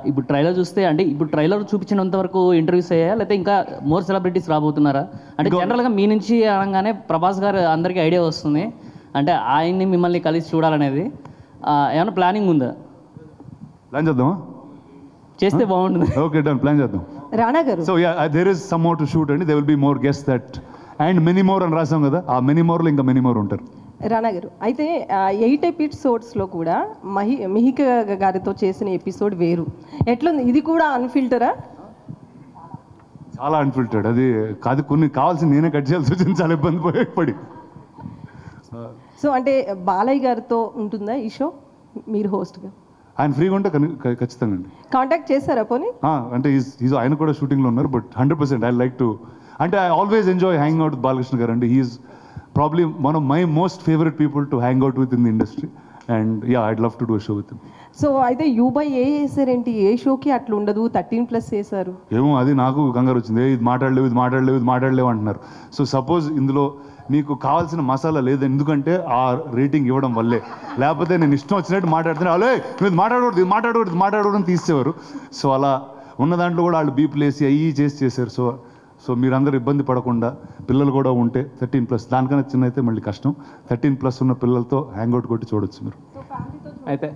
ఇప్పుడు ట్రైలర్ చూస్తే అంటే ఇప్పుడు ట్రైలర్ చూపించినంత వరకు ఇంటర్వ్యూస్ అయ్యాయా, లేకపోతే ఇంకా మోర్ సెలబ్రిటీస్ రాబోతున్నారా? అంటే జనరల్గా మీ నుంచి అనగానే ప్రభాస్ గారు అందరికీ ఐడియా వస్తుంది, అంటే ఆయన్ని మిమ్మల్ని కలిసి చూడాలనేది ఏమైనా ప్లానింగ్ ఉందా? ప్లాన్ చేద్దామా? చేస్తే బాగుంటుంది. ఓకే, డన్, ప్లాన్ చేద్దాం. రానా గారు, so yeah, there is some more to shoot అండి. They will be more guest that and many more అని రాసాం కదా, ఆ మెనీ మోర్లో ఇంకా మెనీ మోర్ ఉంటారు. రానా గారు, అయితే 8 ఎపిసోడ్స్లో కూడా మిహిక గారితో చేసిన ఎపిసోడ్ వేరు, ఎట్లుంది? ఇది కూడా అన్ఫిల్టరా? చాలా అన్ఫిల్టర్డ్. అది కాదు, కొన్ని కావాల్సి నేనే కట్ చేయాల్సి వచ్చింది, చాలా ఇబ్బంది పడి. సో అంటే బాలయ్య గారితో ఉంటుందా ఈ షో, మీరు హోస్ట్గా? ఆయన ఫ్రీగా ఉంటే ఖచ్చితంగా అండి. కాంటాక్ట్ చేశారా పోనీ? అంటే ఆయన కూడా షూటింగ్లో ఉన్నారు, బట్ 100% ఐ లైక్ టు, అంటే I always enjoy hang out with Balakrishna garu అండి. He's probably one of my most favourite people to hang out with in the industry, and yeah, I'd love to do show with him. So అయితే U/A వేసారేంటి? ఏ షోకి అట్లా ఉండదు, 13+ వేశారు. ఏమో, అది నాకు కంగారు వచ్చింది. ఇది మాట్లాడలేవు అంటున్నారు. సో సపోజ్ ఇందులో నీకు కావాల్సిన మసాలా లేదు, ఎందుకంటే ఆ రేటింగ్ ఇవ్వడం వల్లే, లేకపోతే నేను ఇష్టం వచ్చినట్టు మాట్లాడుతున్నా, అలే మీరు మాట్లాడకూడదు తీసేవారు. సో అలా ఉన్న దాంట్లో కూడా వాళ్ళు బీపులు వేసి అయ్యి చేశారు. సో మీరందరూ ఇబ్బంది పడకుండా, పిల్లలు కూడా ఉంటే 13+, దానికన్నా చిన్న అయితే మళ్ళీ కష్టం. 13+ ఉన్న పిల్లలతో హ్యాంగ్అవుట్ కొట్టి చూడొచ్చు మీరు. అయితే